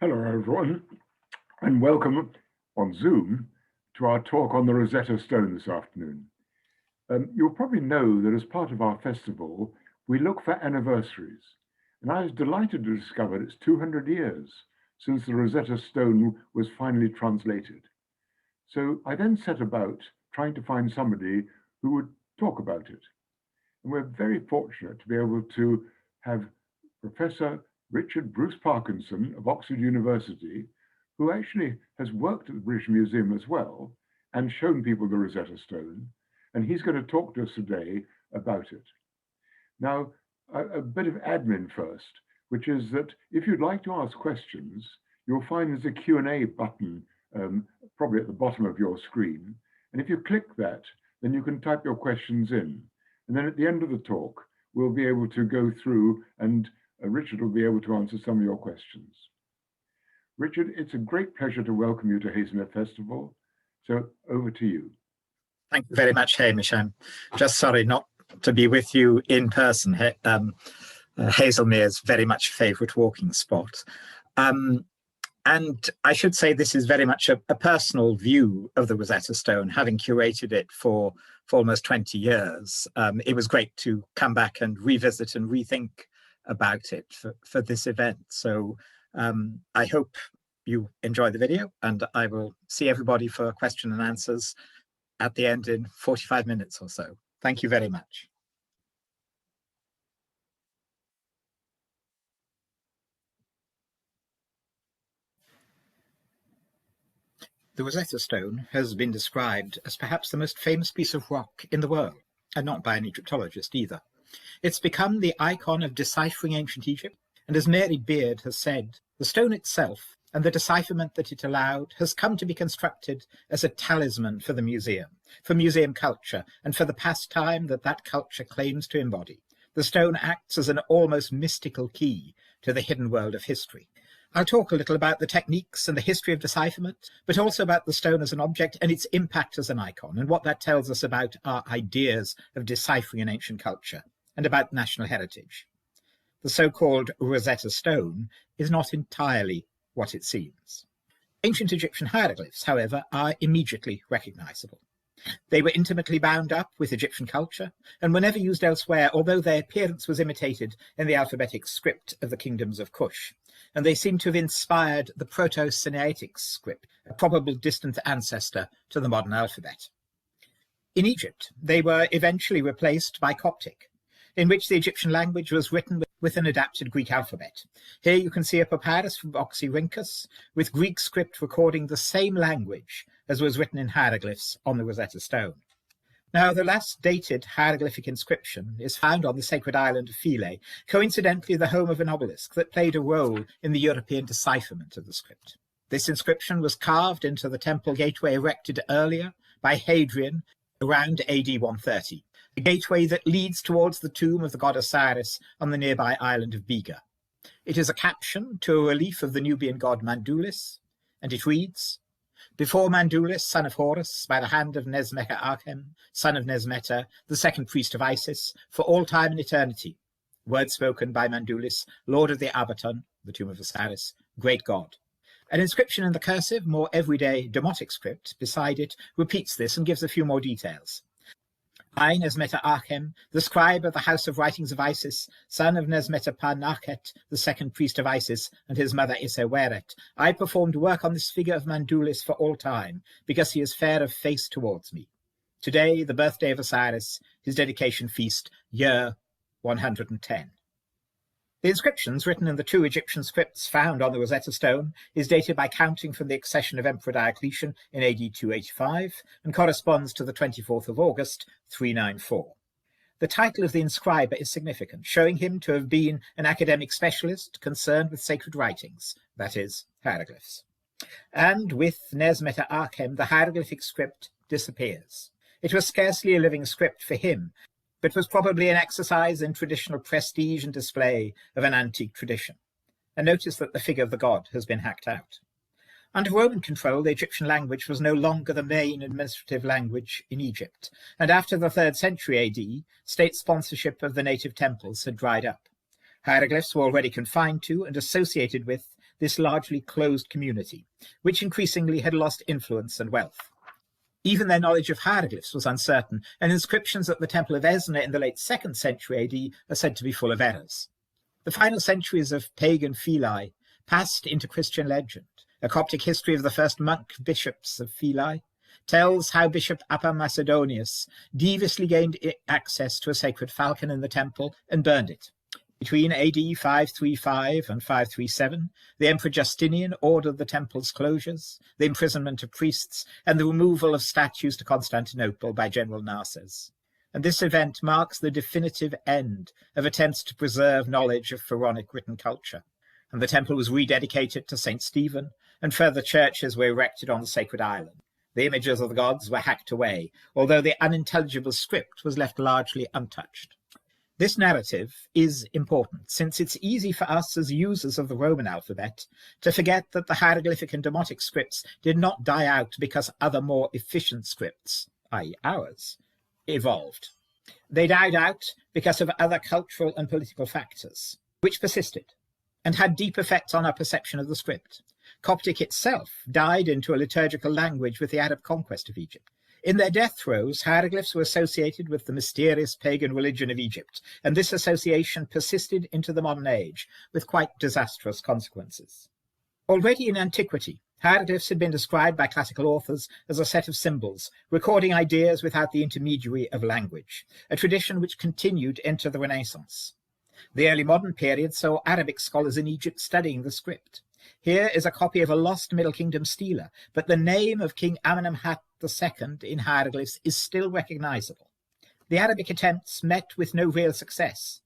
Hello, everyone, and welcome on Zoom to our talk on the Rosetta Stone this afternoon. You'll probably know that as part of our festival, we look for anniversaries, and I was delighted to discover it's 200 years since the Rosetta Stone was finally translated. So I then set about trying to find somebody who would talk about it. And we're very fortunate to be able to have Professor Richard Bruce Parkinson of Oxford University, who actually has worked at the British Museum as well and shown people the Rosetta Stone, and he's going to talk to us today about it. Now, a bit of admin first, which is that if you'd like to ask questions, you'll find there's a Q&A button probably at the bottom of your screen, and if you click that, then you can type your questions in, and then at the end of the talk, we'll be able to go through and Richard will be able to answer some of your questions. Richard, it's a great pleasure to welcome you to Haslemere Festival. So over to you. Thank you very much, Hamish. I'm just sorry not to be with you in person. Haslemere is very much a favourite walking spot. And I should say this is very much a personal view of the Rosetta Stone, having curated it for almost 20 years. It was great to come back and revisit and rethink about it for this event. So I hope you enjoy the video, and I will see everybody for question and answers at the end in 45 minutes or so. Thank you very much. The Rosetta Stone has been described as perhaps the most famous piece of rock in the world, and not by an Egyptologist either. It's become the icon of deciphering ancient Egypt, and as Mary Beard has said, the stone itself and the decipherment that it allowed has come to be constructed as a talisman for the museum, for museum culture, and for the pastime that culture claims to embody. The stone acts as an almost mystical key to the hidden world of history. I'll talk a little about the techniques and the history of decipherment, but also about the stone as an object and its impact as an icon, and what that tells us about our ideas of deciphering an ancient culture, and about national heritage. The so-called Rosetta Stone is not entirely what it seems. Ancient Egyptian hieroglyphs, however, are immediately recognizable. They were intimately bound up with Egyptian culture and were never used elsewhere, although their appearance was imitated in the alphabetic script of the kingdoms of Kush, and they seem to have inspired the Proto-Sinaitic script, a probable distant ancestor to the modern alphabet. In Egypt, they were eventually replaced by Coptic, in which the Egyptian language was written with an adapted Greek alphabet. Here you can see a papyrus from Oxyrhynchus with Greek script recording the same language as was written in hieroglyphs on the Rosetta Stone. Now, the last dated hieroglyphic inscription is found on the sacred island of Philae, coincidentally the home of an obelisk that played a role in the European decipherment of the script. This inscription was carved into the temple gateway erected earlier by Hadrian around AD 130. A gateway that leads towards the tomb of the god Osiris on the nearby island of Biga. It is a caption to a relief of the Nubian god Mandulis, and it reads, "Before Mandulis, son of Horus, by the hand of Nesmeta Archem, son of Nesmeta, the second priest of Isis, for all time and eternity, word spoken by Mandulis, lord of the Abaton, the tomb of Osiris, great god." An inscription in the cursive, more everyday Demotic script beside it repeats this and gives a few more details. I, Nesmeta Archem, the scribe of the house of writings of Isis, son of Nesmeta Parnachet, the second priest of Isis, and his mother Iseweret, I performed work on this figure of Mandulis for all time, because he is fair of face towards me. Today, the birthday of Osiris, his dedication feast, year 110. The inscriptions written in the two Egyptian scripts found on the Rosetta Stone is dated by counting from the accession of Emperor Diocletian in AD 285 and corresponds to the 24th of August 394. The title of the inscriber is significant, showing him to have been an academic specialist concerned with sacred writings, that is, hieroglyphs. And with Nesmeta Archem, the hieroglyphic script disappears. It was scarcely a living script for him, but was probably an exercise in traditional prestige and display of an antique tradition. And notice that the figure of the god has been hacked out. Under Roman control, the Egyptian language was no longer the main administrative language in Egypt, and after the 3rd century AD, state sponsorship of the native temples had dried up. Hieroglyphs were already confined to and associated with this largely closed community, which increasingly had lost influence and wealth. Even their knowledge of hieroglyphs was uncertain, and inscriptions at the Temple of Esna in the late 2nd century AD are said to be full of errors. The final centuries of pagan Philae passed into Christian legend. A Coptic history of the first monk bishops of Philae tells how Bishop Macedonius deviously gained access to a sacred falcon in the temple and burned it. Between AD 535 and 537, the Emperor Justinian ordered the temple's closures, the imprisonment of priests, and the removal of statues to Constantinople by General Narses. And this event marks the definitive end of attempts to preserve knowledge of pharaonic written culture. And the temple was rededicated to St. Stephen, and further churches were erected on the sacred island. The images of the gods were hacked away, although the unintelligible script was left largely untouched. This narrative is important, since it's easy for us as users of the Roman alphabet to forget that the hieroglyphic and demotic scripts did not die out because other more efficient scripts, i.e. ours, evolved. They died out because of other cultural and political factors, which persisted and had deep effects on our perception of the script. Coptic itself died into a liturgical language with the Arab conquest of Egypt. In their death throes, hieroglyphs were associated with the mysterious pagan religion of Egypt, and this association persisted into the modern age, with quite disastrous consequences. Already in antiquity, hieroglyphs had been described by classical authors as a set of symbols, recording ideas without the intermediary of language, a tradition which continued into the Renaissance. The early modern period saw Arabic scholars in Egypt studying the script. Here is a copy of a lost Middle Kingdom stela, but the name of King Amenemhat II in hieroglyphs is still recognizable. The Arabic attempts met with no real success,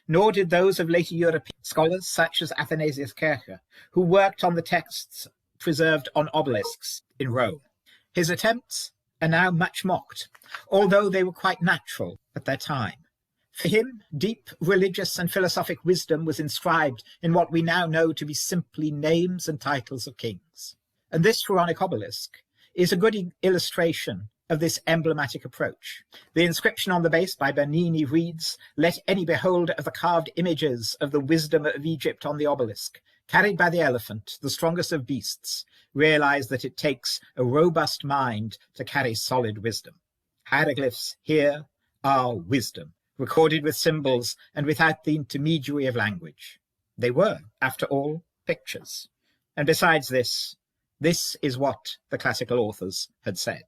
nor did those of later European scholars such as Athanasius Kircher, who worked on the texts preserved on obelisks in Rome. His attempts are now much mocked, although they were quite natural at their time. For him, deep religious and philosophic wisdom was inscribed in what we now know to be simply names and titles of kings. And this pharaonic obelisk is a good illustration of this emblematic approach. The inscription on the base by Bernini reads, "Let any beholder of the carved images of the wisdom of Egypt on the obelisk, carried by the elephant, the strongest of beasts, realize that it takes a robust mind to carry solid wisdom." Hieroglyphs here are wisdom, recorded with symbols and without the intermediary of language. They were, after all, pictures. And besides this is what the classical authors had said.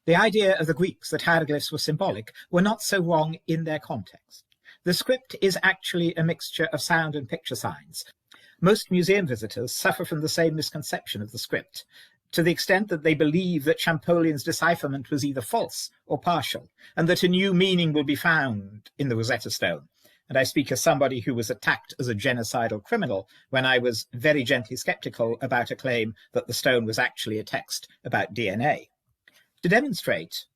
The idea of the Greeks that hieroglyphs were symbolic were not so wrong in their context. The script is actually a mixture of sound and picture signs. Most museum visitors suffer from the same misconception of the script, to the extent that they believe that Champollion's decipherment was either false or partial, and that a new meaning will be found in the Rosetta Stone. And I speak as somebody who was attacked as a genocidal criminal when I was very gently skeptical about a claim that the stone was actually a text about DNA. To demonstrate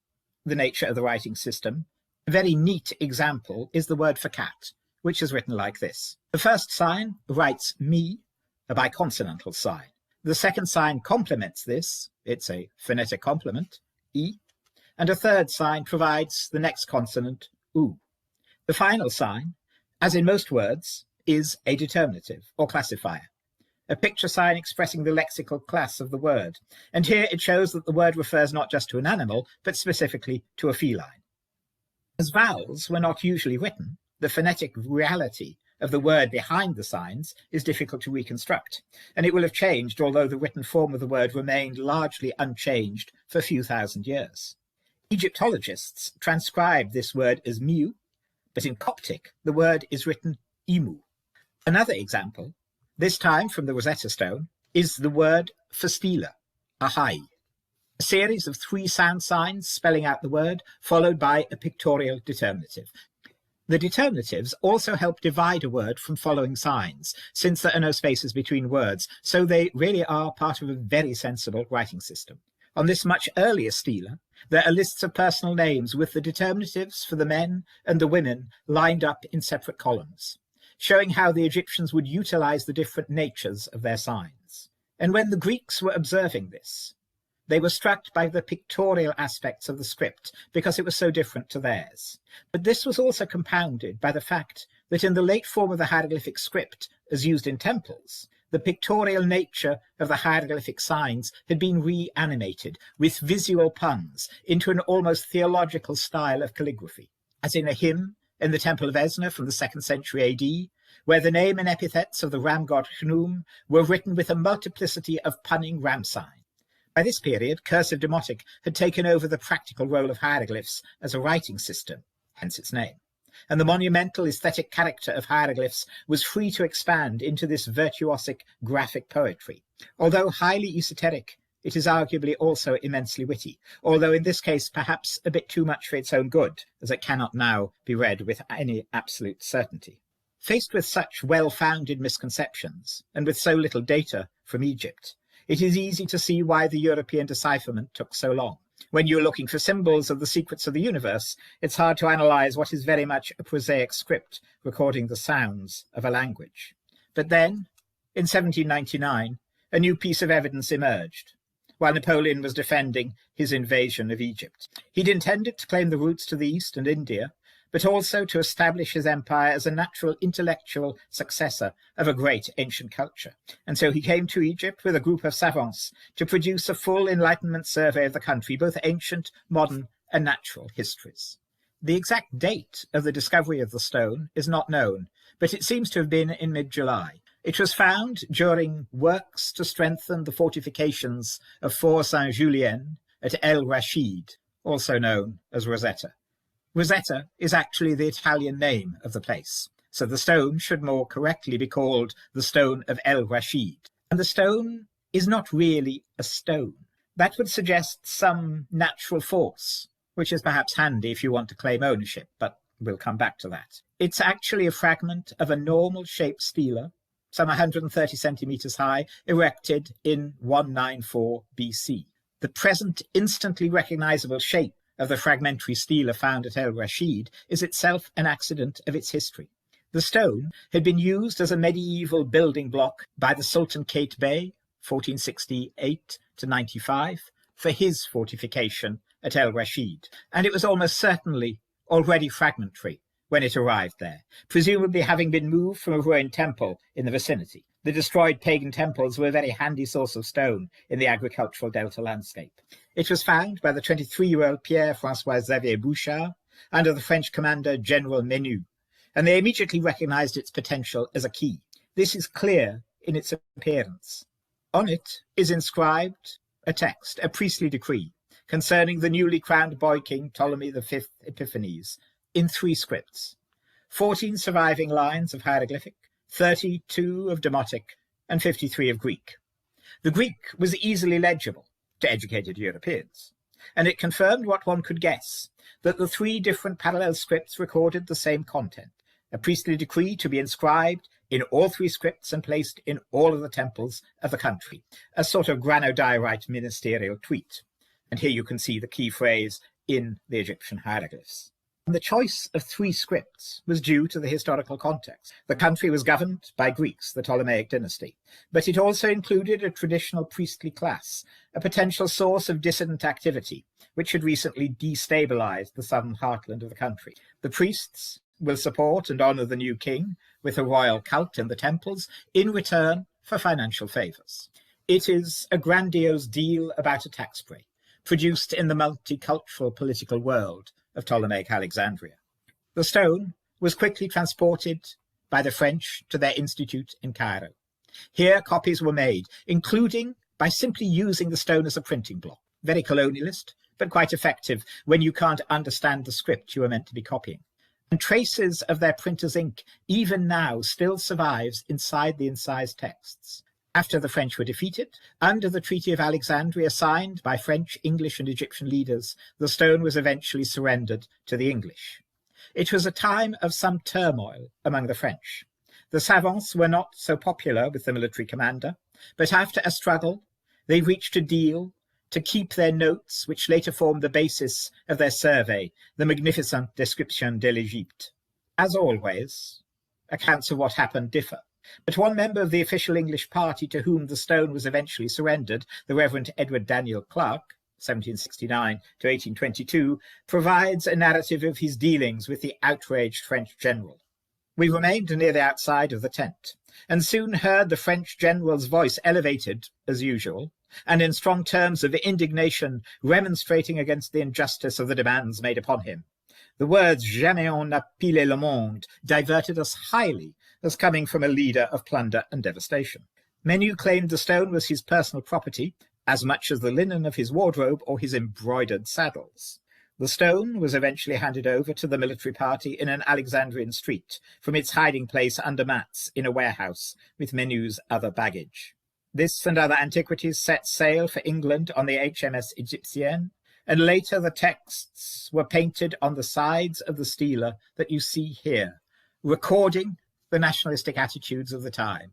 the nature of the writing system, a very neat example is the word for cat, which is written like this. The first sign writes me, a biconsonantal sign. The second sign complements this, it's a phonetic complement, E, and a third sign provides the next consonant, U. The final sign, as in most words, is a determinative or classifier, a picture sign expressing the lexical class of the word, and here it shows that the word refers not just to an animal, but specifically to a feline. As vowels were not usually written, the phonetic reality of the word behind the signs is difficult to reconstruct, and it will have changed, although the written form of the word remained largely unchanged for a few thousand years. Egyptologists transcribe this word as mu, but in Coptic the word is written imu. Another example, this time from the Rosetta Stone, is the word for stela, ahai, a series of 3 sound signs spelling out the word, followed by a pictorial determinative. The determinatives also help divide a word from following signs, since there are no spaces between words, so they really are part of a very sensible writing system. On this much earlier stela, there are lists of personal names with the determinatives for the men and the women lined up in separate columns, showing how the Egyptians would utilize the different natures of their signs. And when the Greeks were observing this, they were struck by the pictorial aspects of the script because it was so different to theirs. But this was also compounded by the fact that in the late form of the hieroglyphic script, as used in temples, the pictorial nature of the hieroglyphic signs had been reanimated with visual puns into an almost theological style of calligraphy, as in a hymn in the Temple of Esna from the 2nd century AD, where the name and epithets of the ram god Chnum were written with a multiplicity of punning ram signs. By this period, cursive demotic had taken over the practical role of hieroglyphs as a writing system, hence its name, and the monumental aesthetic character of hieroglyphs was free to expand into this virtuosic graphic poetry. Although highly esoteric, it is arguably also immensely witty, although in this case perhaps a bit too much for its own good, as it cannot now be read with any absolute certainty. Faced with such well-founded misconceptions, and with so little data from Egypt, it is easy to see why the European decipherment took so long. When you're looking for symbols of the secrets of the universe, it's hard to analyse what is very much a prosaic script recording the sounds of a language. But then, in 1799, a new piece of evidence emerged, while Napoleon was defending his invasion of Egypt. He'd intended to claim the routes to the east and India, but also to establish his empire as a natural intellectual successor of a great ancient culture. And so he came to Egypt with a group of savants to produce a full Enlightenment survey of the country, both ancient, modern, and natural histories. The exact date of the discovery of the stone is not known, but it seems to have been in mid-July. It was found during works to strengthen the fortifications of Fort Saint-Julien at El Rashid, also known as Rosetta. Rosetta is actually the Italian name of the place, so the stone should more correctly be called the Stone of El Rashid. And the stone is not really a stone. That would suggest some natural force, which is perhaps handy if you want to claim ownership, but we'll come back to that. It's actually a fragment of a normal-shaped stela, some 130 centimetres high, erected in 194 BC. The present instantly recognisable shape of the fragmentary stela found at El Rashid is itself an accident of its history. The stone had been used as a medieval building block by the Sultan Kate Bey, 1468 to 95, for his fortification at El Rashid, and it was almost certainly already fragmentary when it arrived there, presumably having been moved from a ruined temple in the vicinity. The destroyed pagan temples were a very handy source of stone in the agricultural delta landscape. It was found by the 23-year-old Pierre-François Xavier Bouchard under the French commander General Menu, and they immediately recognized its potential as a key. This is clear in its appearance. On it is inscribed a text, a priestly decree, concerning the newly crowned boy king Ptolemy V Epiphanes, in 3 scripts, 14 surviving lines of hieroglyphic, 32 of Demotic, and 53 of Greek. The Greek was easily legible to educated Europeans, and it confirmed what one could guess, that the 3 different parallel scripts recorded the same content, a priestly decree to be inscribed in all 3 scripts and placed in all of the temples of the country, a sort of granodiorite ministerial tweet. And here you can see the key phrase in the Egyptian hieroglyphs. And the choice of 3 scripts was due to the historical context. The country was governed by Greeks, the Ptolemaic dynasty, but it also included a traditional priestly class, a potential source of dissident activity, which had recently destabilized the southern heartland of the country. The priests will support and honor the new king with a royal cult in the temples in return for financial favors. It is a grandiose deal about a tax break, produced in the multicultural political world of Ptolemaic Alexandria. The stone was quickly transported by the French to their institute in Cairo. Here copies were made, including by simply using the stone as a printing block. Very colonialist, but quite effective when you can't understand the script you are meant to be copying. And traces of their printer's ink even now still survives inside the incised texts. After the French were defeated, under the Treaty of Alexandria signed by French, English and Egyptian leaders, the stone was eventually surrendered to the English. It was a time of some turmoil among the French. The savants were not so popular with the military commander, but after a struggle, they reached a deal to keep their notes, which later formed the basis of their survey, the magnificent Description de l'Egypte. As always, accounts of what happened differ. But one member of the official English party to whom the stone was eventually surrendered, the Reverend Edward Daniel Clarke, 1769 to 1822, provides a narrative of his dealings with the outraged French general. We remained near the outside of the tent. and soon heard the French general's voice elevated, as usual, and in strong terms of indignation remonstrating against the injustice of the demands made upon him. The words "jamais on n'a pillé le monde" diverted us highly as coming from a leader of plunder and devastation. Menu claimed the stone was his personal property, as much as the linen of his wardrobe or his embroidered saddles. The stone was eventually handed over to the military party in an Alexandrian street from its hiding place under mats in a warehouse with Menu's other baggage. This and other antiquities set sail for England on the HMS Egyptienne, and later the texts were painted on the sides of the stela that you see here, recording the nationalistic attitudes of the time,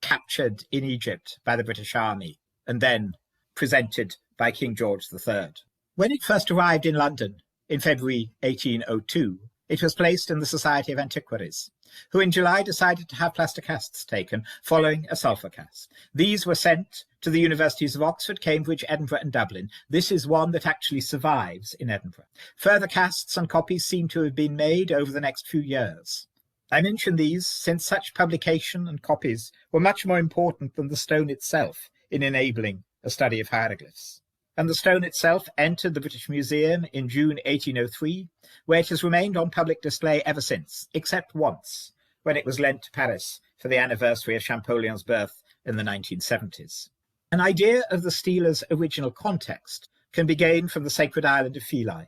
captured in Egypt by the British Army, and then presented by King George III. When it first arrived in London in February 1802, it was placed in the Society of Antiquaries, who in July decided to have plaster casts taken following a sulphur cast. These were sent to the universities of Oxford, Cambridge, Edinburgh and Dublin. This is one that actually survives in Edinburgh. Further casts and copies seem to have been made over the next few years. I mention these since such publication and copies were much more important than the stone itself in enabling a study of hieroglyphs. And the stone itself entered the British Museum in June 1803, where it has remained on public display ever since, except once, when it was lent to Paris for the anniversary of Champollion's birth in the 1970s. An idea of the stela's original context can be gained from the sacred island of Philae,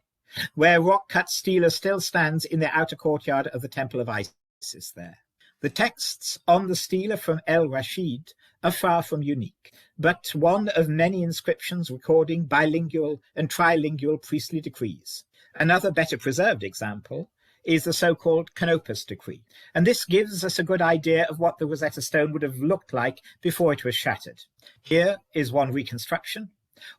where rock-cut stela still stands in the outer courtyard of the Temple of Isis there. The texts on the stela from El Rashid are far from unique, but one of many inscriptions recording bilingual and trilingual priestly decrees. Another better preserved example is the so-called Canopus decree, and this gives us a good idea of what the Rosetta Stone would have looked like before it was shattered. Here is one reconstruction,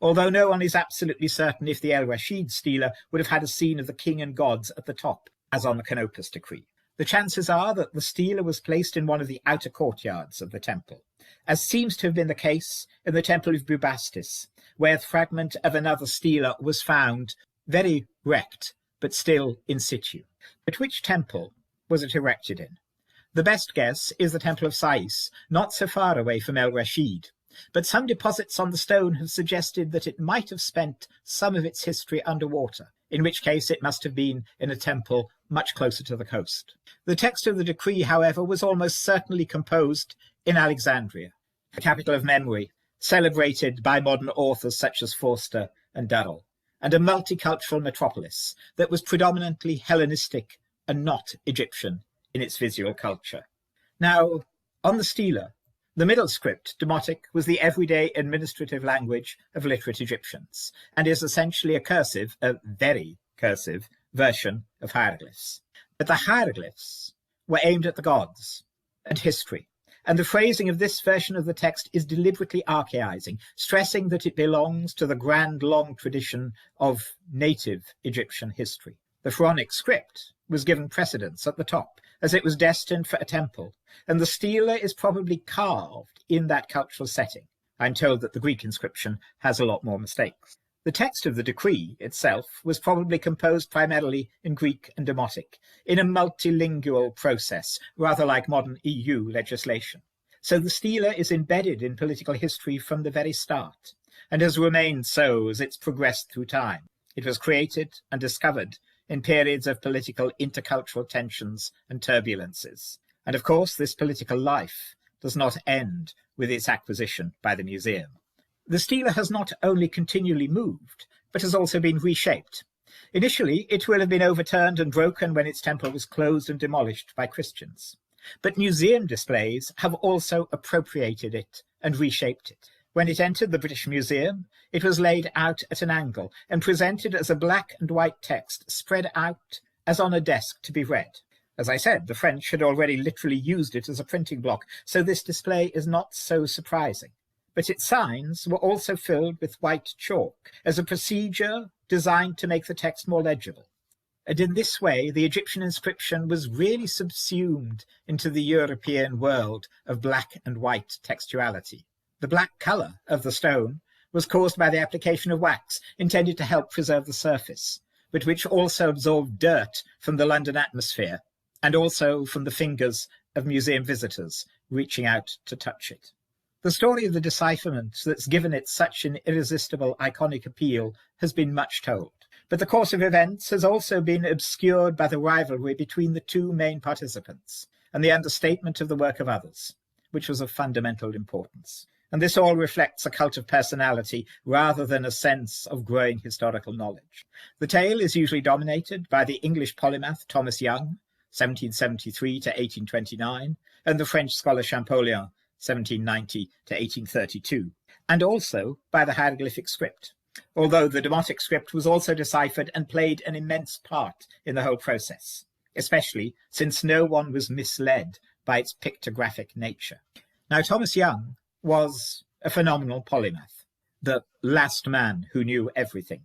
although no one is absolutely certain if the El Rashid stela would have had a scene of the king and gods at the top, as on the Canopus decree. The chances are that the stela was placed in one of the outer courtyards of the temple, as seems to have been the case in the temple of Bubastis, where a fragment of another stela was found, very wrecked, but still in situ. But which temple was it erected in? The best guess is the temple of Sais, not so far away from El Rashid, but some deposits on the stone have suggested that it might have spent some of its history underwater, in which case it must have been in a temple much closer to the coast. The text of the decree, however, was almost certainly composed in Alexandria, the capital of memory, celebrated by modern authors such as Forster and Durrell, and a multicultural metropolis that was predominantly Hellenistic and not Egyptian in its visual culture. Now, on the stela, the middle script, Demotic, was the everyday administrative language of literate Egyptians, and is essentially a cursive, a very cursive, version of hieroglyphs. But the hieroglyphs were aimed at the gods and history, and the phrasing of this version of the text is deliberately archaizing, stressing that it belongs to the grand long tradition of native Egyptian history. The pharaonic script was given precedence at the top, as it was destined for a temple, and the stela is probably carved in that cultural setting. I'm told that the Greek inscription has a lot more mistakes. The text of the decree itself was probably composed primarily in Greek and Demotic, in a multilingual process, rather like modern EU legislation. So the stela is embedded in political history from the very start, and has remained so as it's progressed through time. It was created and discovered in periods of political intercultural tensions and turbulences. And of course, this political life does not end with its acquisition by the museum. The stela has not only continually moved, but has also been reshaped. Initially, it will have been overturned and broken when its temple was closed and demolished by Christians. But museum displays have also appropriated it and reshaped it. When it entered the British Museum, it was laid out at an angle and presented as a black and white text spread out as on a desk to be read. As I said, the French had already literally used it as a printing block, so this display is not so surprising. But its signs were also filled with white chalk as a procedure designed to make the text more legible. And in this way, the Egyptian inscription was really subsumed into the European world of black and white textuality. The black colour of the stone was caused by the application of wax, intended to help preserve the surface, but which also absorbed dirt from the London atmosphere, and also from the fingers of museum visitors reaching out to touch it. The story of the decipherment that's given it such an irresistible iconic appeal has been much told, but the course of events has also been obscured by the rivalry between the two main participants and the understatement of the work of others, which was of fundamental importance. And this all reflects a cult of personality rather than a sense of growing historical knowledge. The tale is usually dominated by the English polymath Thomas Young, 1773 to 1829, and the French scholar Champollion, 1790 to 1832, and also by the hieroglyphic script, although the Demotic script was also deciphered and played an immense part in the whole process, especially since no one was misled by its pictographic nature. Now, Thomas Young was a phenomenal polymath, the last man who knew everything.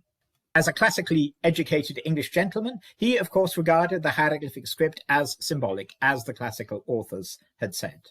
As a classically educated English gentleman, he, of course, regarded the hieroglyphic script as symbolic, as the classical authors had said.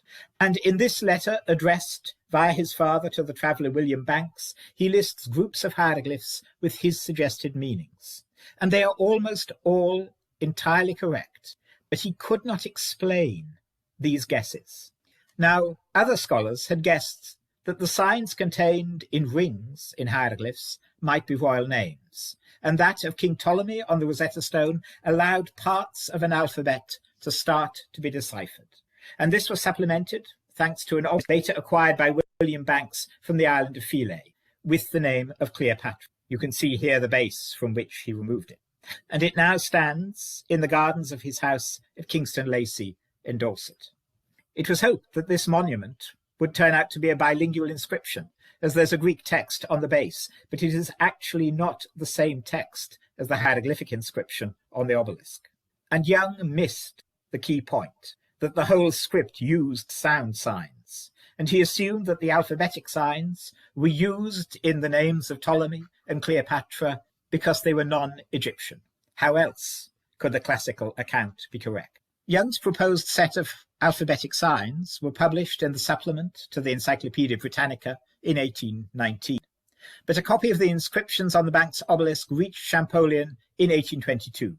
And in this letter, addressed via his father to the traveller William Banks, he lists groups of hieroglyphs with his suggested meanings. And they are almost all entirely correct, but he could not explain these guesses. Now, other scholars had guessed that the signs contained in rings in hieroglyphs might be royal names, and that of King Ptolemy on the Rosetta Stone allowed parts of an alphabet to start to be deciphered. And this was supplemented thanks to an object later acquired by William Banks from the island of Philae, with the name of Cleopatra. You can see here the base from which he removed it. And it now stands in the gardens of his house at Kingston Lacy in Dorset. It was hoped that this monument would turn out to be a bilingual inscription, as there's a Greek text on the base, but it is actually not the same text as the hieroglyphic inscription on the obelisk. And Young missed the key point, that the whole script used sound signs, and he assumed that the alphabetic signs were used in the names of Ptolemy and Cleopatra because they were non-Egyptian. How else could the classical account be correct? Young's proposed set of alphabetic signs were published in the supplement to the Encyclopaedia Britannica in 1819. But a copy of the inscriptions on the Banks obelisk reached Champollion in 1822.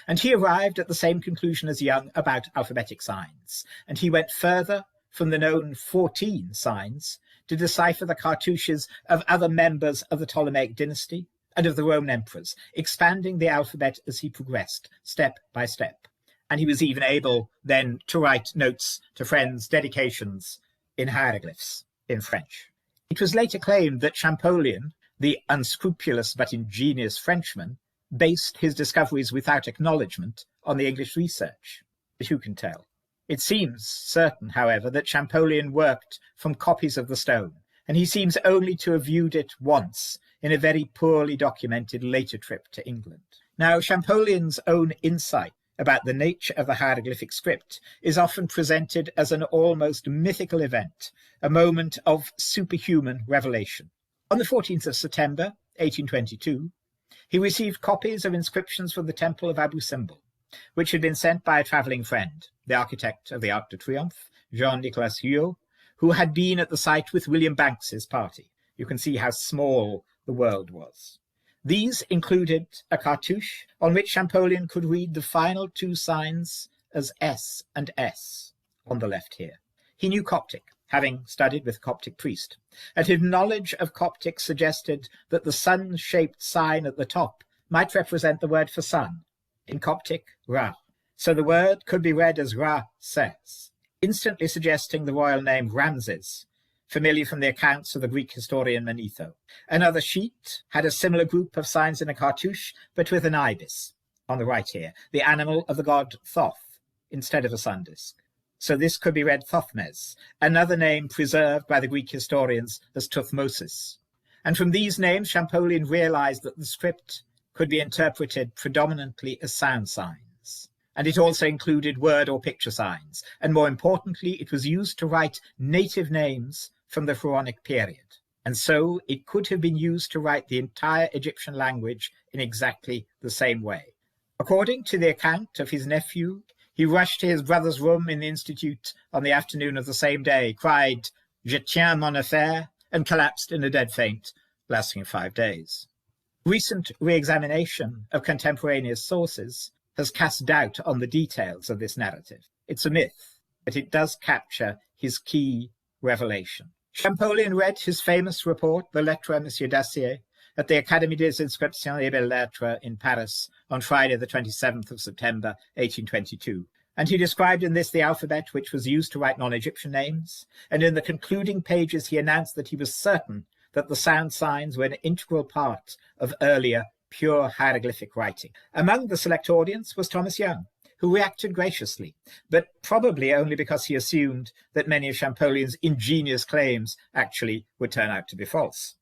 And he arrived at the same conclusion as Young about alphabetic signs. And he went further from the known 14 signs to decipher the cartouches of other members of the Ptolemaic dynasty and of the Roman emperors, expanding the alphabet as he progressed, step by step. And he was even able then to write notes to friends, dedications in hieroglyphs in French. It was later claimed that Champollion, the unscrupulous but ingenious Frenchman, based his discoveries without acknowledgement on the English research. But who can tell? It seems certain, however, that Champollion worked from copies of the stone, and he seems only to have viewed it once in a very poorly documented later trip to England. Now, Champollion's own insight about the nature of the hieroglyphic script is often presented as an almost mythical event, a moment of superhuman revelation. On the 14th of September, 1822, he received copies of inscriptions from the temple of Abu Simbel, which had been sent by a travelling friend, the architect of the Arc de Triomphe, Jean-Nicolas Huot, who had been at the site with William Banks's party. You can see how small the world was. These included a cartouche on which Champollion could read the final two signs as S and S on the left here. He knew Coptic, having studied with a Coptic priest, and his knowledge of Coptic suggested that the sun-shaped sign at the top might represent the word for sun, in Coptic, Ra. So the word could be read as Ra-ses, instantly suggesting the royal name Ramses, familiar from the accounts of the Greek historian Manetho. Another sheet had a similar group of signs in a cartouche, but with an ibis, on the right here, the animal of the god Thoth, instead of a sun disk. So this could be read Thothmes, another name preserved by the Greek historians as Tuthmosis. And from these names, Champollion realized that the script could be interpreted predominantly as sound signs. And it also included word or picture signs. And more importantly, it was used to write native names from the Pharaonic period. And so it could have been used to write the entire Egyptian language in exactly the same way. According to the account of his nephew, he rushed to his brother's room in the institute on the afternoon of the same day, cried, "Je tiens mon affaire," and collapsed in a dead faint, lasting 5 days. Recent re-examination of contemporaneous sources has cast doubt on the details of this narrative. It's a myth, but it does capture his key revelation. Champollion read his famous report, the Lettre à Monsieur Dacier, at the Académie des Inscriptions et Belles-Lettres in Paris on Friday, the 27th of September, 1822. And he described in this the alphabet which was used to write non-Egyptian names, and in the concluding pages he announced that he was certain that the sound signs were an integral part of earlier pure hieroglyphic writing. Among the select audience was Thomas Young, who reacted graciously, but probably only because he assumed that many of Champollion's ingenious claims actually would turn out to be false.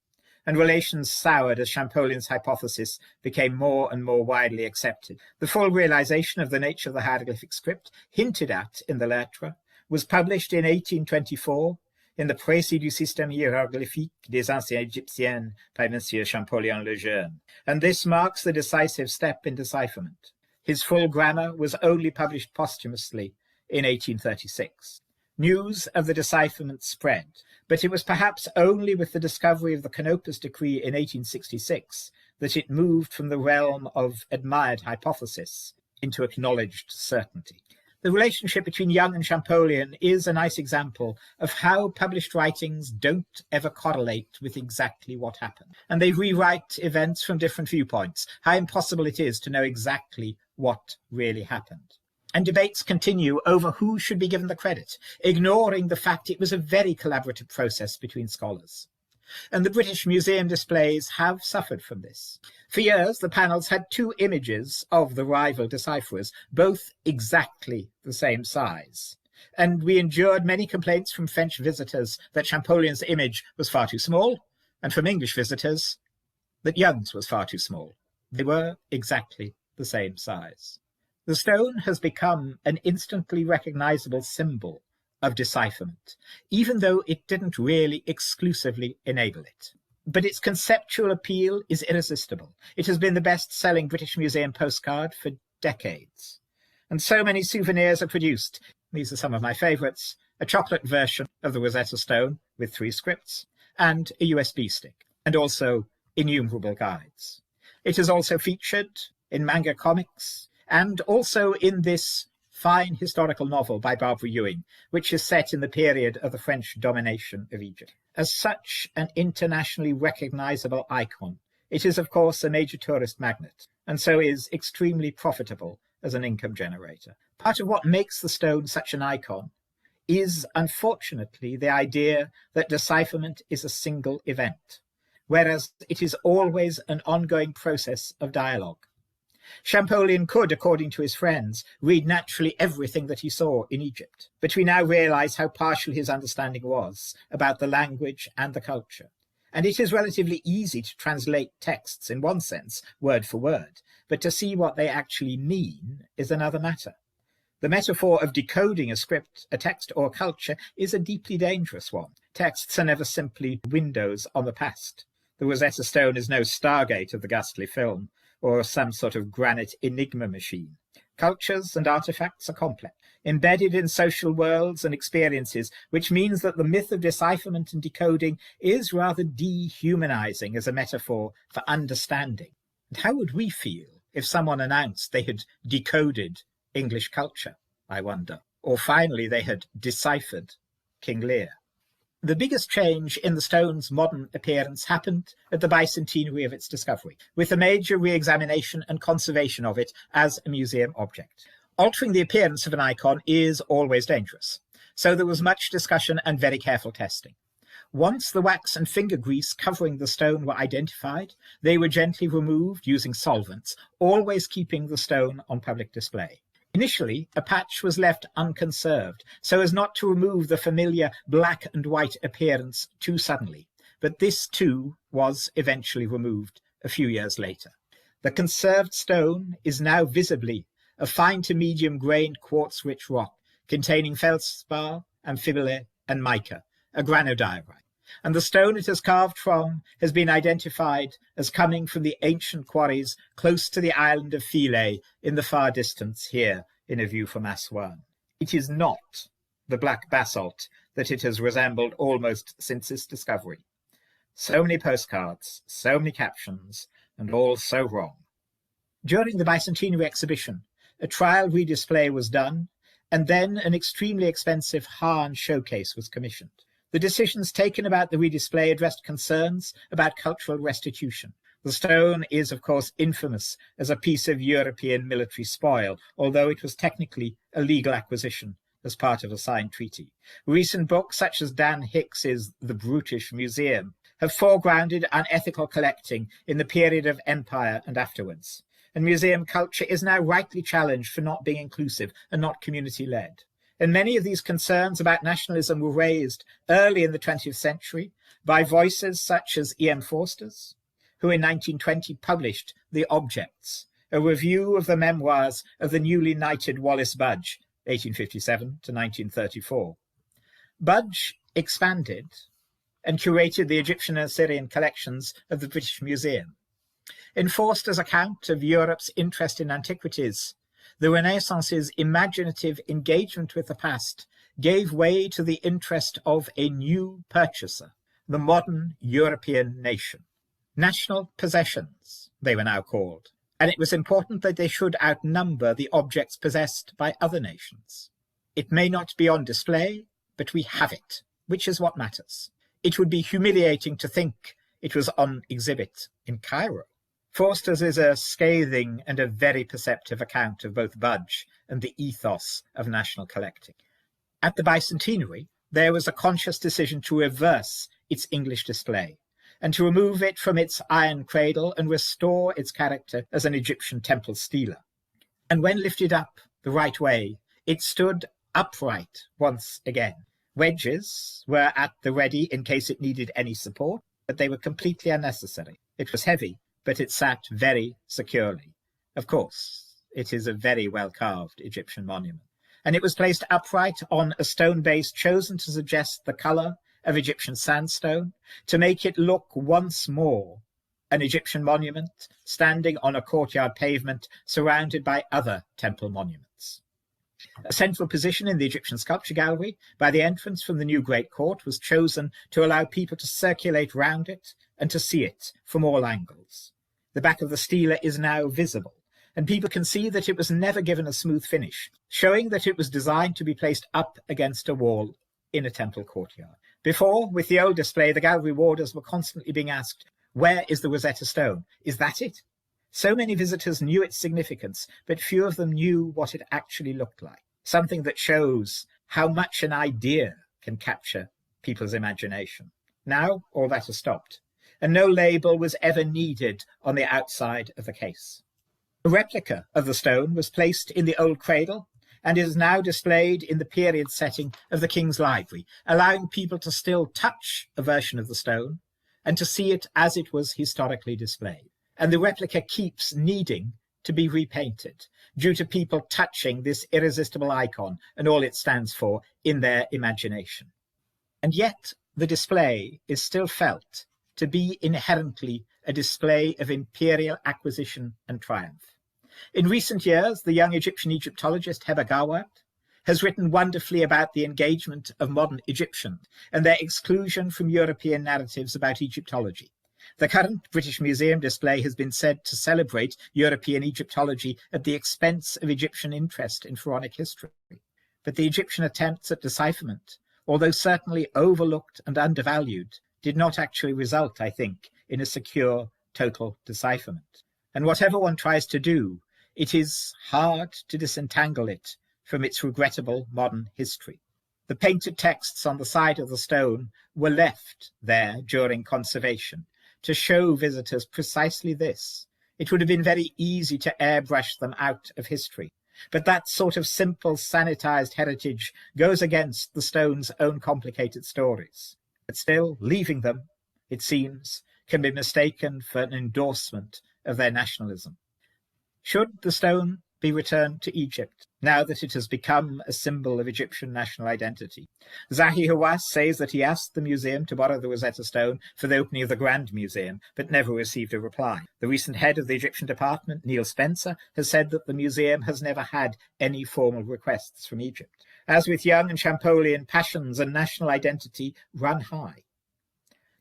And relations soured as Champollion's hypothesis became more and more widely accepted. The full realization of the nature of the hieroglyphic script, hinted at in the Lettres, was published in 1824 in the Précis du système hiéroglyphique des anciens Égyptiens by Monsieur Champollion le Jeune, and this marks the decisive step in decipherment. His full grammar was only published posthumously in 1836. News of the decipherment spread, but it was perhaps only with the discovery of the Canopus decree in 1866 that it moved from the realm of admired hypothesis into acknowledged certainty. The relationship between Young and Champollion is a nice example of how published writings don't ever correlate with exactly what happened, and they rewrite events from different viewpoints, how impossible it is to know exactly what really happened. And debates continue over who should be given the credit, ignoring the fact it was a very collaborative process between scholars. And the British Museum displays have suffered from this. For years, the panels had two images of the rival decipherers, both exactly the same size. And we endured many complaints from French visitors that Champollion's image was far too small, and from English visitors that Young's was far too small. They were exactly the same size. The stone has become an instantly recognizable symbol of decipherment, even though it didn't really exclusively enable it. But its conceptual appeal is irresistible. It has been the best-selling British Museum postcard for decades. And so many souvenirs are produced. These are some of my favourites: a chocolate version of the Rosetta Stone with 3 scripts, and a USB stick, and also innumerable guides. It is also featured in manga comics, and also in this fine historical novel by Barbara Ewing, which is set in the period of the French domination of Egypt. As such an internationally recognizable icon, it is of course a major tourist magnet, and so is extremely profitable as an income generator. Part of what makes the stone such an icon is, unfortunately, the idea that decipherment is a single event, whereas it is always an ongoing process of dialogue. Champollion could, according to his friends, read naturally everything that he saw in Egypt, but we now realize how partial his understanding was about the language and the culture. And it is relatively easy to translate texts in one sense, word for word, but to see what they actually mean is another matter. The metaphor of decoding a script, a text, or a culture is a deeply dangerous one. Texts are never simply windows on the past. The Rosetta Stone is no Stargate of the ghastly film, or some sort of granite enigma machine. Cultures and artifacts are complex, embedded in social worlds and experiences, which means that the myth of decipherment and decoding is rather dehumanizing as a metaphor for understanding. And how would we feel if someone announced they had decoded English culture, I wonder? Or finally, they had deciphered King Lear? The biggest change in the stone's modern appearance happened at the bicentenary of its discovery, with a major re-examination and conservation of it as a museum object. Altering the appearance of an icon is always dangerous, so there was much discussion and very careful testing. Once the wax and finger grease covering the stone were identified, they were gently removed using solvents, always keeping the stone on public display. Initially, a patch was left unconserved, so as not to remove the familiar black and white appearance too suddenly, but this too was eventually removed a few years later. The conserved stone is now visibly a fine to medium-grained quartz-rich rock containing feldspar, amphibole, and mica, a granodiorite, and the stone it is carved from has been identified as coming from the ancient quarries close to the island of Philae in the far distance here in a view from Aswan. It is not the black basalt that it has resembled almost since its discovery. So many postcards, so many captions, and all so wrong. During the bicentenary exhibition, a trial redisplay was done, and then an extremely expensive Hahn showcase was commissioned. The decisions taken about the redisplay addressed concerns about cultural restitution. The stone is, of course, infamous as a piece of European military spoil, although it was technically a legal acquisition as part of a signed treaty. Recent books, such as Dan Hicks's The Brutish Museum, have foregrounded unethical collecting in the period of empire and afterwards. And museum culture is now rightly challenged for not being inclusive and not community-led. And many of these concerns about nationalism were raised early in the 20th century by voices such as E.M. Forster's, who in 1920 published The Objects, a review of the memoirs of the newly knighted Wallis Budge, 1857 to 1934. Budge expanded and curated the Egyptian and Assyrian collections of the British Museum. In Forster's account of Europe's interest in antiquities, the Renaissance's imaginative engagement with the past gave way to the interest of a new purchaser, the modern European nation. National possessions, they were now called, and it was important that they should outnumber the objects possessed by other nations. It may not be on display, but we have it, which is what matters. It would be humiliating to think it was on exhibit in Cairo. Forster's is a scathing and a very perceptive account of both Budge and the ethos of national collecting. At the bicentenary, there was a conscious decision to reverse its English display and to remove it from its iron cradle and restore its character as an Egyptian temple stela. And when lifted up the right way, it stood upright once again. Wedges were at the ready in case it needed any support, but they were completely unnecessary. It was heavy, but it sat very securely. Of course, it is a very well-carved Egyptian monument. And it was placed upright on a stone base chosen to suggest the colour of Egyptian sandstone, to make it look once more an Egyptian monument standing on a courtyard pavement surrounded by other temple monuments. A central position in the Egyptian sculpture gallery by the entrance from the new Great Court was chosen to allow people to circulate round it and to see it from all angles. The back of the stela is now visible, and people can see that it was never given a smooth finish, showing that it was designed to be placed up against a wall in a temple courtyard. Before, with the old display, the gallery warders were constantly being asked, "Where is the Rosetta Stone? Is that it?" So many visitors knew its significance, but few of them knew what it actually looked like, something that shows how much an idea can capture people's imagination. Now, all that has stopped, and no label was ever needed on the outside of the case. A replica of the stone was placed in the old cradle and is now displayed in the period setting of the King's Library, allowing people to still touch a version of the stone and to see it as it was historically displayed. And the replica keeps needing to be repainted due to people touching this irresistible icon and all it stands for in their imagination. And yet the display is still felt to be inherently a display of imperial acquisition and triumph. In recent years, the young Egyptian Egyptologist Heber Gawat has written wonderfully about the engagement of modern Egyptians and their exclusion from European narratives about Egyptology. The current British Museum display has been said to celebrate European Egyptology at the expense of Egyptian interest in pharaonic history. But the Egyptian attempts at decipherment, although certainly overlooked and undervalued, did not actually result, I think, in a secure, total decipherment. And whatever one tries to do, it is hard to disentangle it from its regrettable modern history. The painted texts on the side of the stone were left there during conservation to show visitors precisely this. It would have been very easy to airbrush them out of history, but that sort of simple, sanitized heritage goes against the stone's own complicated stories. But still, leaving them, it seems, can be mistaken for an endorsement of their nationalism. Should the stone be returned to Egypt, now that it has become a symbol of Egyptian national identity? Zahi Hawass says that he asked the museum to borrow the Rosetta Stone for the opening of the Grand Museum, but never received a reply. The recent head of the Egyptian department, Neil Spencer, has said that the museum has never had any formal requests from Egypt. As with Young and Champollion, passions and national identity run high.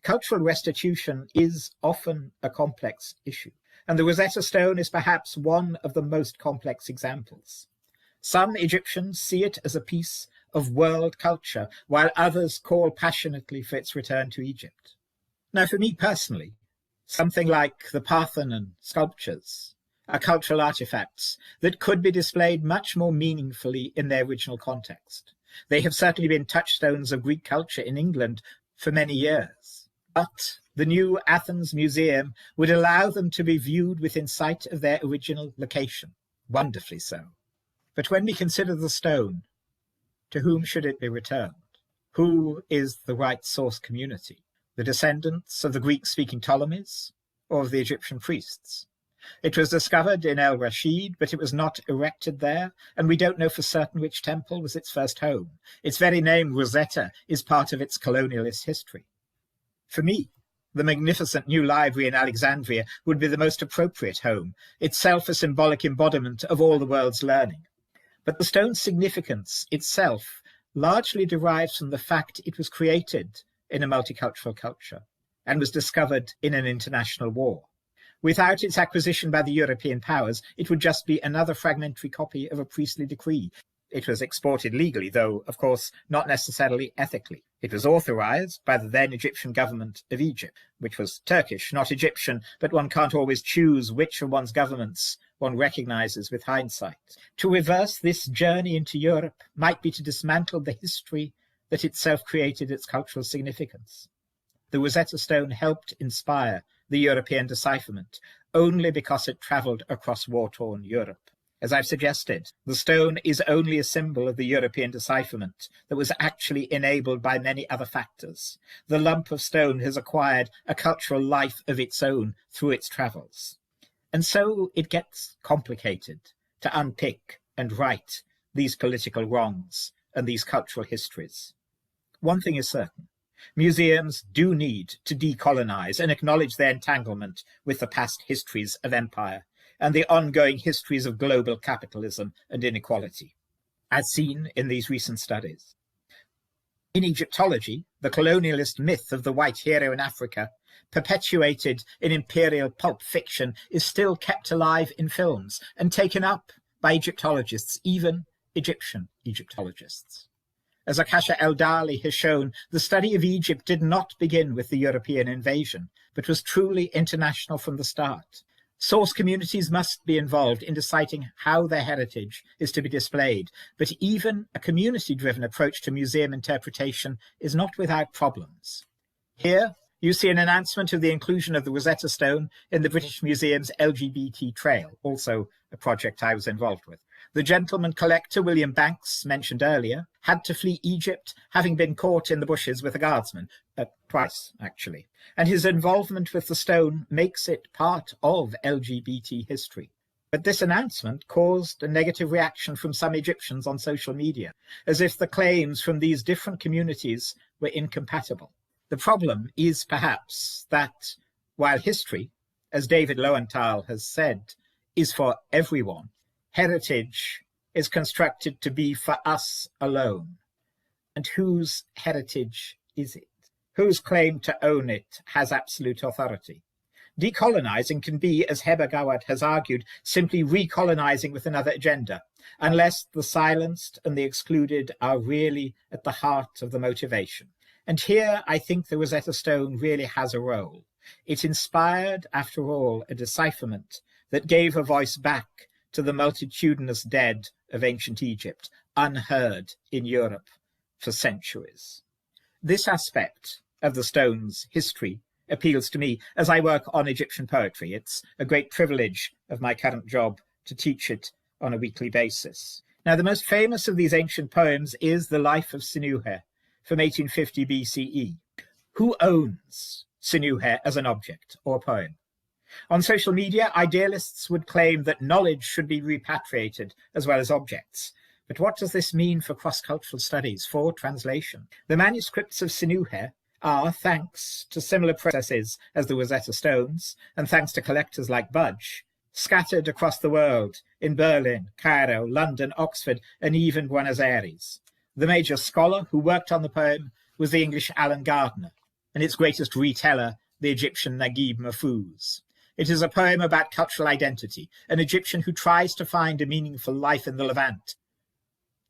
Cultural restitution is often a complex issue, and the Rosetta Stone is perhaps one of the most complex examples. Some Egyptians see it as a piece of world culture, while others call passionately for its return to Egypt. Now, for me personally, something like the Parthenon sculptures are cultural artifacts that could be displayed much more meaningfully in their original context. They have certainly been touchstones of Greek culture in England for many years, but the new Athens Museum would allow them to be viewed within sight of their original location, wonderfully so. But when we consider the stone, to whom should it be returned? Who is the right source community? The descendants of the Greek-speaking Ptolemies, or of the Egyptian priests? It was discovered in El Rashid, but it was not erected there, and we don't know for certain which temple was its first home. Its very name, Rosetta, is part of its colonialist history. For me, the magnificent new library in Alexandria would be the most appropriate home, itself a symbolic embodiment of all the world's learning. But the stone's significance itself largely derives from the fact it was created in a multicultural culture and was discovered in an international war. Without its acquisition by the European powers, it would just be another fragmentary copy of a priestly decree. It was exported legally, though, of course, not necessarily ethically. It was authorized by the then Egyptian government of Egypt, which was Turkish, not Egyptian, but one can't always choose which of one's governments one recognizes with hindsight. To reverse this journey into Europe might be to dismantle the history that itself created its cultural significance. The Rosetta Stone helped inspire the European decipherment only because it travelled across war-torn Europe. As I've suggested, the stone is only a symbol of the European decipherment that was actually enabled by many other factors. The lump of stone has acquired a cultural life of its own through its travels. And so it gets complicated to unpick and right these political wrongs and these cultural histories. One thing is certain. Museums do need to decolonize and acknowledge their entanglement with the past histories of empire and the ongoing histories of global capitalism and inequality, as seen in these recent studies. In Egyptology, the colonialist myth of the white hero in Africa, perpetuated in imperial pulp fiction, is still kept alive in films and taken up by Egyptologists, even Egyptian Egyptologists. As Akasha Eldali has shown, the study of Egypt did not begin with the European invasion, but was truly international from the start. Source communities must be involved in deciding how their heritage is to be displayed, but even a community-driven approach to museum interpretation is not without problems. Here, you see an announcement of the inclusion of the Rosetta Stone in the British Museum's LGBT Trail, also a project I was involved with. The gentleman collector, William Banks, mentioned earlier, had to flee Egypt, having been caught in the bushes with a guardsman, twice, actually. And his involvement with the stone makes it part of LGBT history. But this announcement caused a negative reaction from some Egyptians on social media, as if the claims from these different communities were incompatible. The problem is perhaps that while history, as David Lowenthal has said, is for everyone, heritage is constructed to be for us alone. And whose heritage is it? Whose claim to own it has absolute authority? Decolonizing can be, as Heber Gawad has argued, simply recolonizing with another agenda, unless the silenced and the excluded are really at the heart of the motivation. And here I think the Rosetta Stone really has a role. It inspired, after all, a decipherment that gave a voice back to the multitudinous dead of ancient Egypt, unheard in Europe for centuries. This aspect of the stone's history appeals to me as I work on Egyptian poetry. It's a great privilege of my current job to teach it on a weekly basis. Now, the most famous of these ancient poems is The Life of Sinuhe from 1850 BCE. Who owns Sinuhe as an object or poem? On social media, idealists would claim that knowledge should be repatriated as well as objects. But what does this mean for cross-cultural studies, for translation? The manuscripts of Sinuhe are, thanks to similar processes as the Rosetta Stones, and thanks to collectors like Budge, scattered across the world in Berlin, Cairo, London, Oxford, and even Buenos Aires. The major scholar who worked on the poem was the English Alan Gardner, and its greatest reteller, the Egyptian Naguib Mahfouz. It is a poem about cultural identity, an Egyptian who tries to find a meaningful life in the Levant,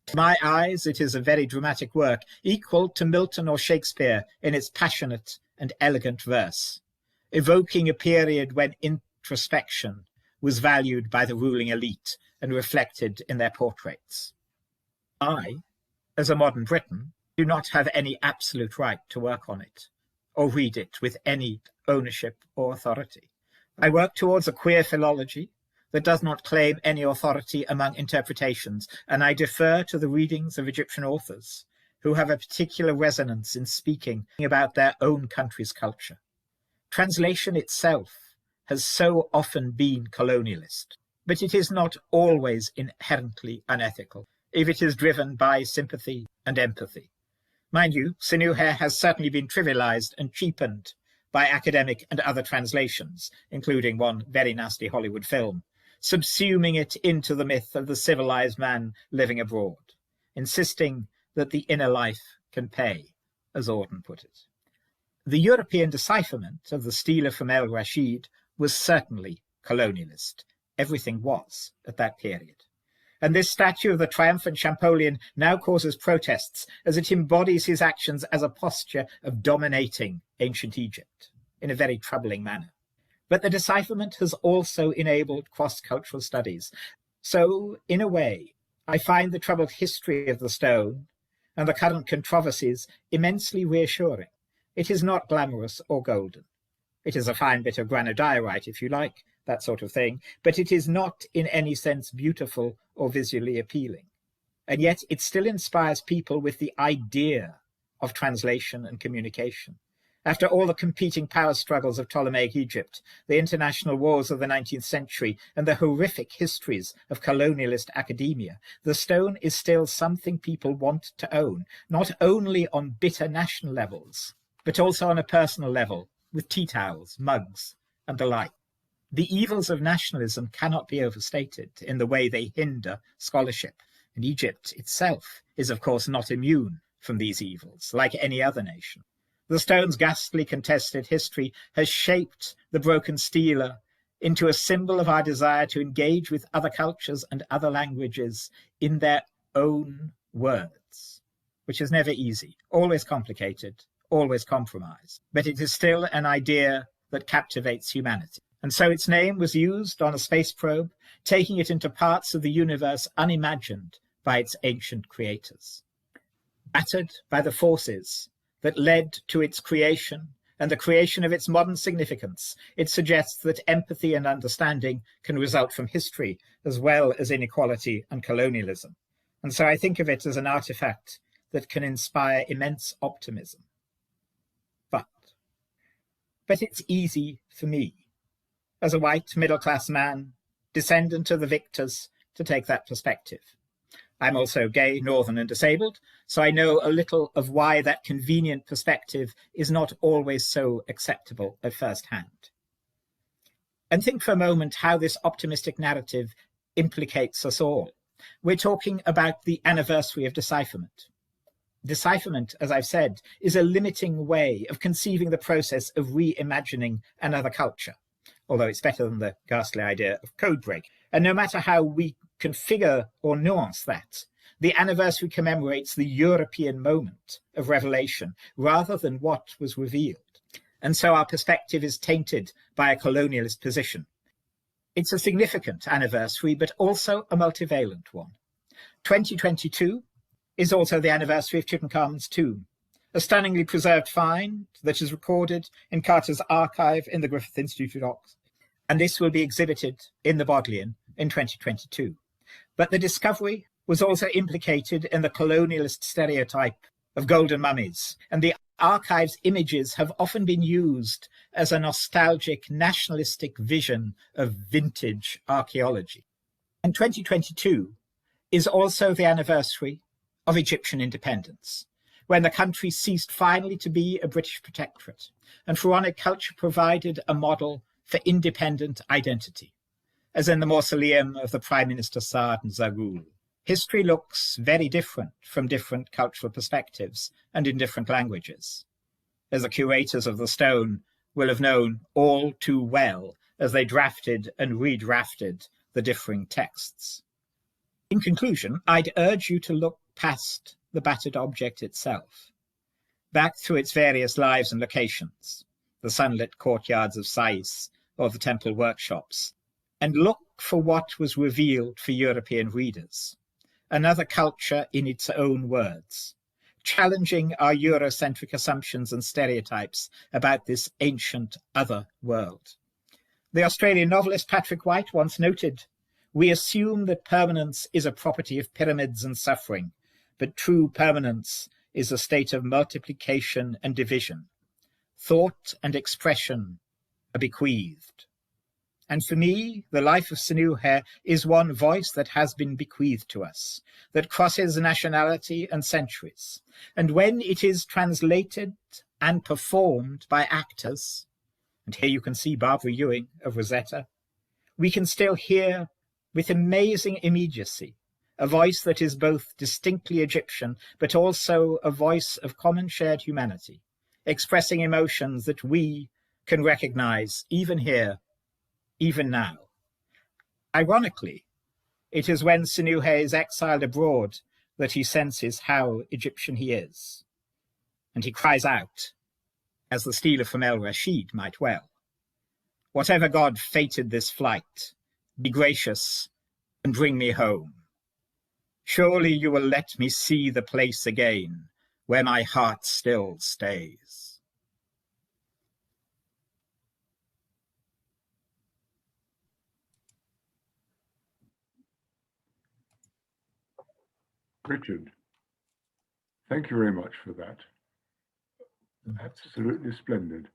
To my eyes, it is a very dramatic work, equal to Milton or Shakespeare in its passionate and elegant verse, evoking a period when introspection was valued by the ruling elite and reflected in their portraits. I, as a modern Briton, do not have any absolute right to work on it, or read it with any ownership or authority. I work towards a queer philology that does not claim any authority among interpretations, and I defer to the readings of Egyptian authors who have a particular resonance in speaking about their own country's culture. Translation itself has so often been colonialist, but it is not always inherently unethical if it is driven by sympathy and empathy. Mind you, Sinuhe has certainly been trivialized and cheapened by academic and other translations, including one very nasty Hollywood film, subsuming it into the myth of the civilized man living abroad, insisting that the inner life can pay, as Auden put it. The European decipherment of the stela from El Rashid was certainly colonialist. Everything was at that period. And this statue of the triumphant Champollion now causes protests as it embodies his actions as a posture of dominating ancient Egypt in a very troubling manner. But the decipherment has also enabled cross-cultural studies. So, in a way, I find the troubled history of the stone and the current controversies immensely reassuring. It is not glamorous or golden. It is a fine bit of granodiorite, if you like, that sort of thing, but it is not in any sense beautiful or visually appealing. And yet it still inspires people with the idea of translation and communication. After all the competing power struggles of Ptolemaic Egypt, the international wars of the 19th century, and the horrific histories of colonialist academia, the stone is still something people want to own, not only on bitter national levels, but also on a personal level, with tea towels, mugs, and the like. The evils of nationalism cannot be overstated in the way they hinder scholarship, and Egypt itself is of course not immune from these evils, like any other nation. The stone's ghastly contested history has shaped the broken stela into a symbol of our desire to engage with other cultures and other languages in their own words, which is never easy, always complicated, always compromised. But it is still an idea that captivates humanity. And so its name was used on a space probe, taking it into parts of the universe unimagined by its ancient creators. Battered by the forces that led to its creation and the creation of its modern significance, it suggests that empathy and understanding can result from history as well as inequality and colonialism. And so I think of it as an artifact that can inspire immense optimism. But it's easy for me, as a white middle-class man, descendant of the victors, to take that perspective. I'm also gay, northern, and disabled, so I know a little of why that convenient perspective is not always so acceptable at first hand. And think for a moment how this optimistic narrative implicates us all. We're talking about the anniversary of decipherment. Decipherment, as I've said, is a limiting way of conceiving the process of reimagining another culture, although it's better than the ghastly idea of code break. And no matter how we configure or nuance that, the anniversary commemorates the European moment of revelation rather than what was revealed. And so our perspective is tainted by a colonialist position. It's a significant anniversary, but also a multivalent one. 2022 is also the anniversary of Tutankhamun's tomb, a stunningly preserved find that is recorded in Carter's archive in the Griffith Institute of Oxford, and this will be exhibited in the Bodleian in 2022. But the discovery was also implicated in the colonialist stereotype of golden mummies, and the archive's images have often been used as a nostalgic, nationalistic vision of vintage archaeology. And 2022 is also the anniversary of Egyptian independence, when the country ceased finally to be a British protectorate, and pharaonic culture provided a model for independent identity, as in the mausoleum of the Prime Minister Saad and Zaghloul. History looks very different from different cultural perspectives and in different languages, as the curators of the stone will have known all too well as they drafted and redrafted the differing texts. In conclusion, I'd urge you to look past the battered object itself, back through its various lives and locations, the sunlit courtyards of Sais or the temple workshops, and look for what was revealed for European readers, another culture in its own words, challenging our Eurocentric assumptions and stereotypes about this ancient other world. The Australian novelist Patrick White once noted, "We assume that permanence is a property of pyramids and suffering, but true permanence is a state of multiplication and division. Thought and expression are bequeathed." And for me, the life of Sinuhe is one voice that has been bequeathed to us, that crosses nationality and centuries. And when it is translated and performed by actors, and here you can see Barbara Ewing of Rosetta, we can still hear with amazing immediacy a voice that is both distinctly Egyptian, but also a voice of common shared humanity, expressing emotions that we can recognize even here, even now. Ironically, it is when Sinuhe is exiled abroad that he senses how Egyptian he is. And he cries out, as the stealer from El Rashid might well, "Whatever God fated this flight, be gracious and bring me home. Surely you will let me see the place again where my heart still stays." Richard, thank you very much for that. Absolutely splendid.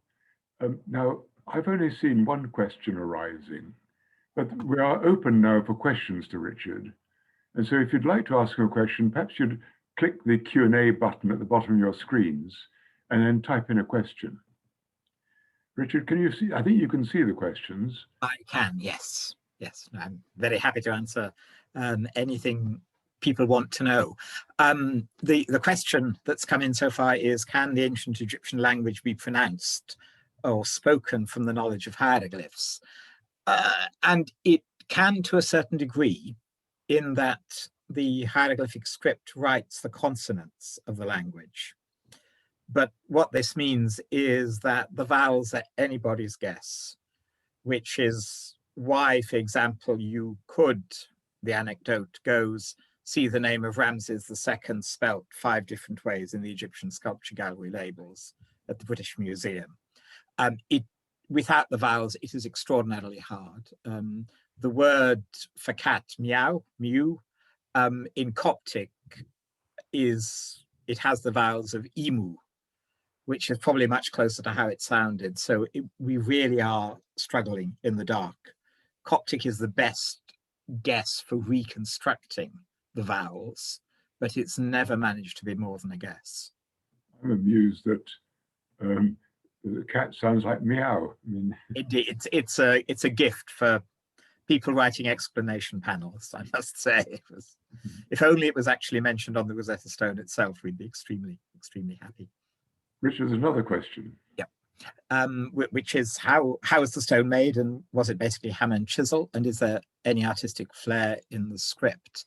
Now, I've only seen one question arising, but we are open now for questions to Richard. And so if you'd like to ask him a question, perhaps you'd click the Q&A button at the bottom of your screens and then type in a question. Richard, can you see? I think you can see the questions. I can, yes. Yes, I'm very happy to answer anything people want to know. The question that's come in so far is, can the ancient Egyptian language be pronounced or spoken from the knowledge of hieroglyphs? And it can to a certain degree, in that the hieroglyphic script writes the consonants of the language. But what this means is that the vowels are anybody's guess, which is why, for example, you could, the anecdote goes, see the name of Ramses II spelt 5 different ways in the Egyptian Sculpture Gallery labels at the British Museum. Without the vowels, it is extraordinarily hard. The word for cat, meow, mew, in Coptic it has the vowels of emu, which is probably much closer to how it sounded. So we really are struggling in the dark. Coptic is the best guess for reconstructing the vowels, but it's never managed to be more than a guess. I'm amused that the cat sounds like meow. I mean, it's a gift for people writing explanation panels, I must say. If only it was actually mentioned on the Rosetta Stone itself, we'd be extremely, extremely happy. Richard, there's another question. Yeah. Which is, how is the stone made, and was it basically hammer and chisel, and is there any artistic flair in the script?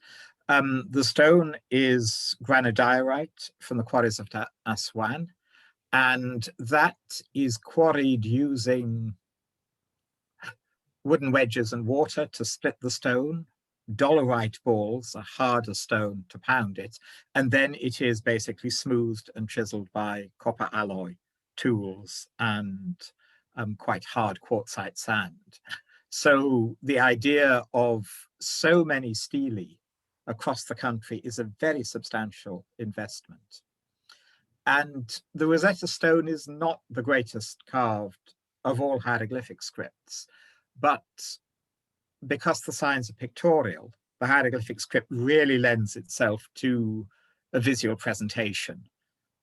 The stone is granodiorite from the quarries of Aswan, and that is quarried using wooden wedges and water to split the stone, dolerite balls, a harder stone to pound it, and then it is basically smoothed and chiseled by copper alloy tools and quite hard quartzite sand. So the idea of so many stelae across the country is a very substantial investment. And the Rosetta Stone is not the greatest carved of all hieroglyphic scripts, but because the signs are pictorial, the hieroglyphic script really lends itself to a visual presentation.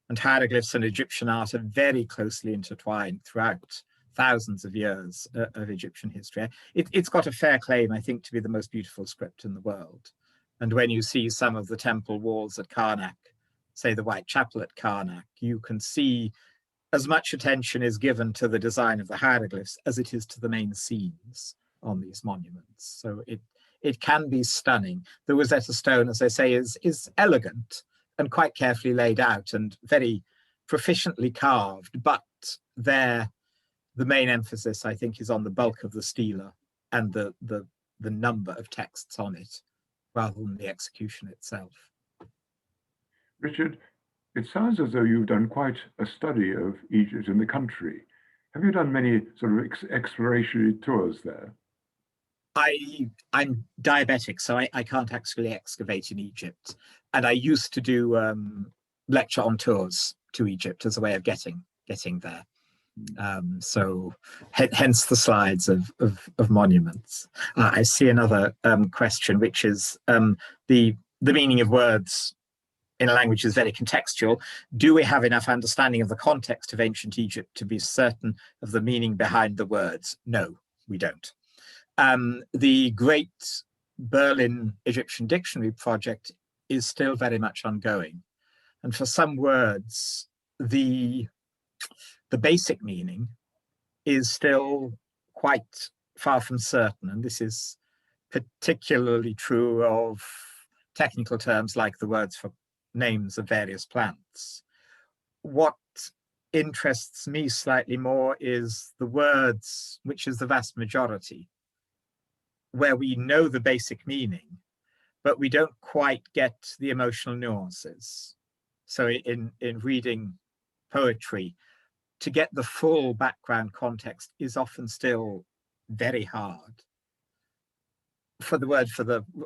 And hieroglyphs and Egyptian art are very closely intertwined throughout thousands of years of Egyptian history. It's got a fair claim, I think, to be the most beautiful script in the world. And when you see some of the temple walls at Karnak, say the White Chapel at Karnak, you can see as much attention is given to the design of the hieroglyphs as it is to the main scenes on these monuments. So it can be stunning. The Rosetta Stone, as I say, is elegant and quite carefully laid out and very proficiently carved, but the main emphasis, I think, is on the bulk of the stela and the number of texts on it, rather than the execution itself. Richard, it sounds as though you've done quite a study of Egypt and the country. Have you done many sort of exploratory tours there? I'm diabetic, so I can't actually excavate in Egypt. And I used to do lecture on tours to Egypt as a way of getting there. So hence the slides of monuments. I see another question, which is the meaning of words in a language is very contextual. Do we have enough understanding of the context of ancient Egypt to be certain of the meaning behind the words? No, we don't. The great Berlin Egyptian Dictionary project is still very much ongoing. And for some words, the basic meaning is still quite far from certain. And this is particularly true of technical terms like the words for names of various plants. What interests me slightly more is the words, which is the vast majority, where we know the basic meaning, but we don't quite get the emotional nuances. So in reading poetry, to get the full background context is often still very hard. For the word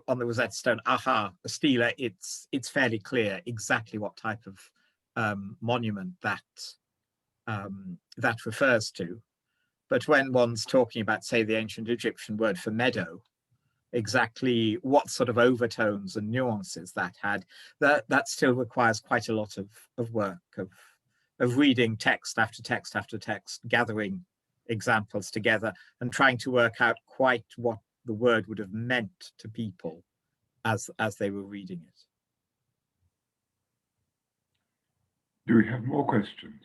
on the Rosette Stone, aha, a stela, it's fairly clear exactly what type of monument that refers to. But when one's talking about, say, the ancient Egyptian word for meadow, exactly what sort of overtones and nuances that had, that still requires quite a lot of work, of reading text after text after text, gathering examples together and trying to work out quite what the word would have meant to people as they were reading it. Do we have more questions?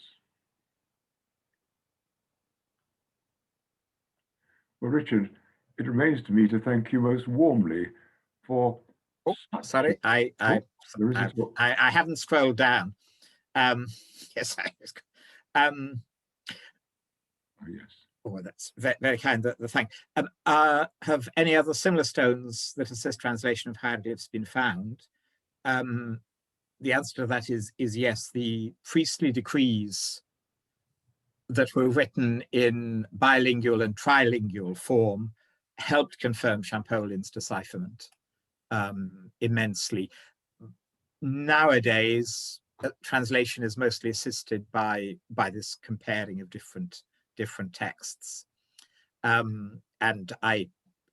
Well, Richard, it remains to me to thank you most warmly for... Oh, sorry, I haven't scrolled down. Yes, oh, yes. Oh, that's very kind, the thank. Have any other similar stones that assist translation of hieroglyphs been found? The answer to that is yes. The priestly decrees that were written in bilingual and trilingual form helped confirm Champolin's decipherment immensely. Nowadays, translation is mostly assisted by this comparing of different texts. And I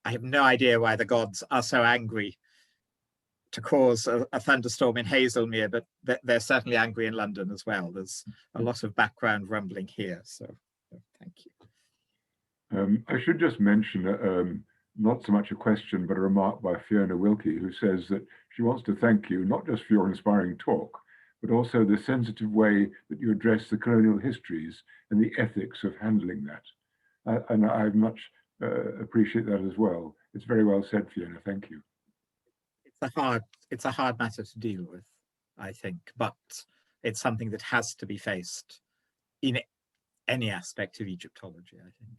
have no idea why the gods are so angry to cause a thunderstorm in Haslemere, but they're certainly angry in London as well. There's a lot of background rumbling here, so thank you. I should just mention, not so much a question, but a remark by Fiona Wilkie, who says that she wants to thank you, not just for your inspiring talk, but also the sensitive way that you address the colonial histories and the ethics of handling that. And I much appreciate that as well. It's very well said, Fiona. Thank you. It's a hard matter to deal with, I think, but it's something that has to be faced in any aspect of Egyptology, I think.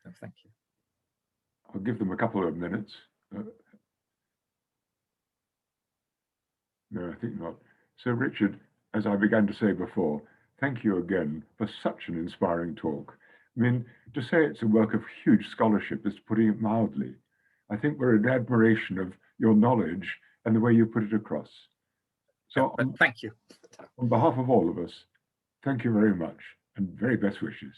So thank you. I'll give them a couple of minutes. No, I think not. So, Richard, as I began to say before, thank you again for such an inspiring talk. I mean, to say it's a work of huge scholarship is putting it mildly. I think we're in admiration of your knowledge and the way you put it across. So, thank you. On behalf of all of us, thank you very much and very best wishes.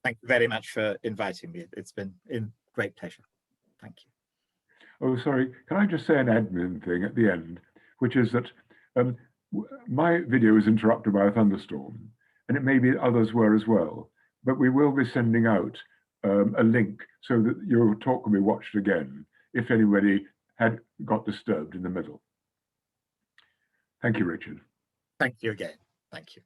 Thank you very much for inviting me. It's been a great pleasure. Thank you. Oh, sorry. Can I just say an admin thing at the end, which is that my video was interrupted by a thunderstorm, and it may be others were as well, but we will be sending out a link so that your talk can be watched again if anybody had got disturbed in the middle. Thank you, Richard. Thank you again. Thank you.